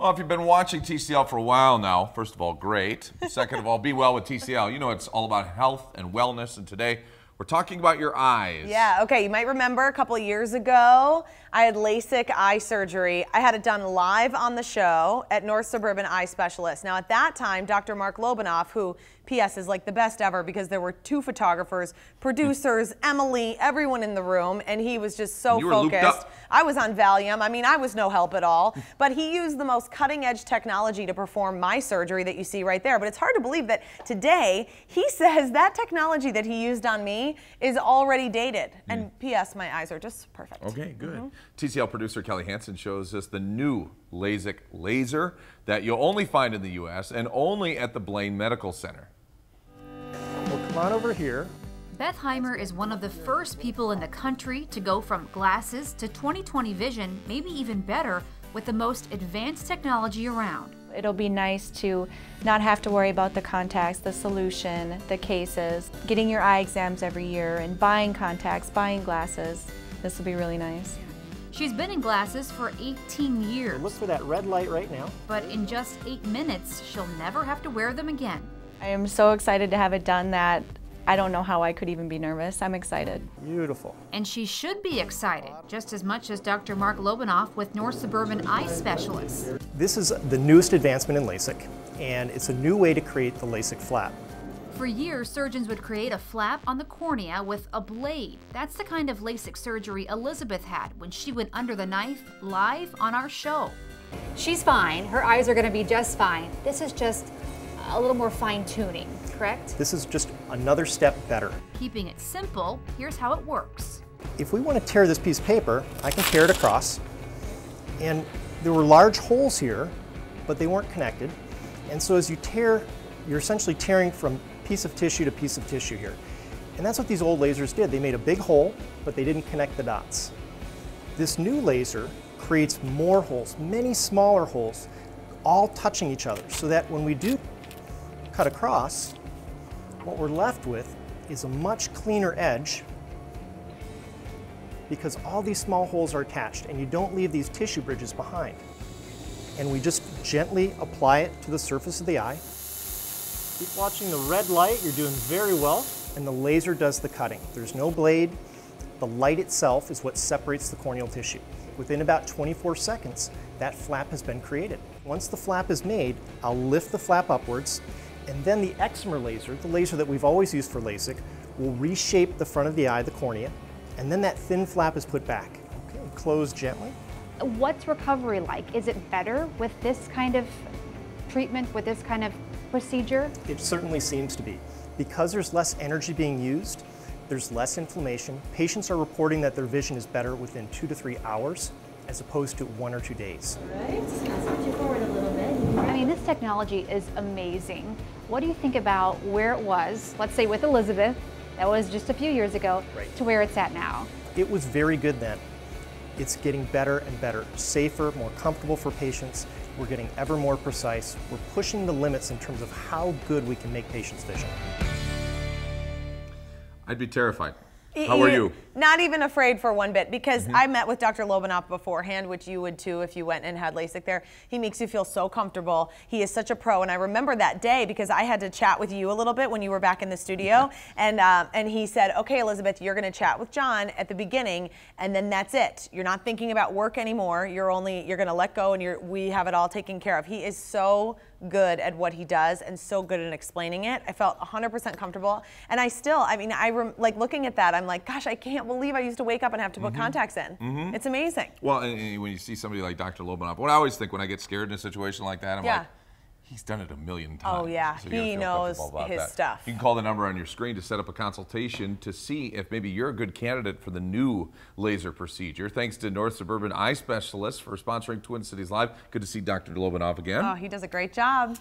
Well, if you've been watching TCL for a while now, first of all, great. Second of all, be well with TCL. You know it's all about health and wellness, and today we're talking about your eyes. Yeah, okay, you might remember a couple of years ago, I had LASIK eye surgery. I had it done live on the show at North Suburban Eye Specialist. Now at that time, Dr. Mark Lobanoff, who P.S. is like the best ever because there were 2 photographers, producers, Emily, everyone in the room, and he was just so you were focused. looped up. I was on Valium. I mean, I was no help at all. But he used the most cutting-edge technology to perform my surgery that you see right there. But it's hard to believe that today, he says that technology that he used on me is already dated. And P.S. my eyes are just perfect. Okay, good. TCL producer Kelly Hansen shows us the new LASIK laser that you'll only find in the U.S. and only at the Blaine Medical Center. Well, come on over here. Beth Heimer is one of the first people in the country to go from glasses to 20/20 vision, maybe even better, with the most advanced technology around. It'll be nice to not have to worry about the contacts, the solution, the cases, getting your eye exams every year and buying contacts, buying glasses. This will be really nice. She's been in glasses for 18 years. Look for that red light right now. But in just 8 minutes, she'll never have to wear them again. I am so excited to have it done that I don't know how I could even be nervous. I'm excited. Beautiful. And she should be excited, just as much as Dr. Mark Lobanoff with North Suburban Eye Specialists. This is the newest advancement in LASIK, and it's a new way to create the LASIK flap. For years, surgeons would create a flap on the cornea with a blade. That's the kind of LASIK surgery Elizabeth had when she went under the knife live on our show. She's fine. Her eyes are going to be just fine. This is just a little more fine-tuning, correct? This is just another step better. Keeping it simple, here's how it works. If we want to tear this piece of paper, I can tear it across. And there were large holes here, but they weren't connected. And so as you tear, you're essentially tearing from piece of tissue to piece of tissue here. And that's what these old lasers did. They made a big hole, but they didn't connect the dots. This new laser creates more holes, many smaller holes, all touching each other, so that when we do cut across, what we're left with is a much cleaner edge because all these small holes are attached and you don't leave these tissue bridges behind. And we just gently apply it to the surface of the eye. Keep watching the red light, you're doing very well. And the laser does the cutting. There's no blade. The light itself is what separates the corneal tissue. Within about 24 seconds, that flap has been created. Once the flap is made, I'll lift the flap upwards, and then the excimer laser, the laser that we've always used for LASIK, will reshape the front of the eye, the cornea, and then that thin flap is put back. Okay, close gently. What's recovery like? Is it better with this kind of treatment, with this kind of procedure? It certainly seems to be. Because there's less energy being used, there's less inflammation. Patients are reporting that their vision is better within 2 to 3 hours as opposed to 1 or 2 days. Right, switch it forward a little bit. I mean, this technology is amazing. What do you think about where it was, let's say with Elizabeth, that was just a few years ago, right, to where it's at now? It was very good then. It's getting better and better, safer, more comfortable for patients. We're getting ever more precise. We're pushing the limits in terms of how good we can make patients' vision. I'd be terrified. How are you? Not even afraid for one bit, because I met with Dr. Lobanoff beforehand, which you would too if you went and had LASIK there. He makes you feel so comfortable. He is such a pro, and I remember that day because I had to chat with you a little bit when you were back in the studio, and he said, okay, Elizabeth, you're going to chat with John at the beginning, and then that's it. You're not thinking about work anymore. You're going to let go, and we have it all taken care of. He is so good at what he does and so good at explaining it. I felt 100% comfortable, and like looking at that, I'm like, gosh, I can't believe I used to wake up and have to put contacts in. It's amazing. Well, and when you see somebody like Dr. Lobanoff, what I always think when I get scared in a situation like that, I'm like, he's done it a million times. Oh yeah, so he knows his stuff. You can call the number on your screen to set up a consultation to see if maybe you're a good candidate for the new laser procedure. Thanks to North Suburban Eye Specialists for sponsoring Twin Cities Live. Good to see Dr. Lobanoff again. Oh, he does a great job.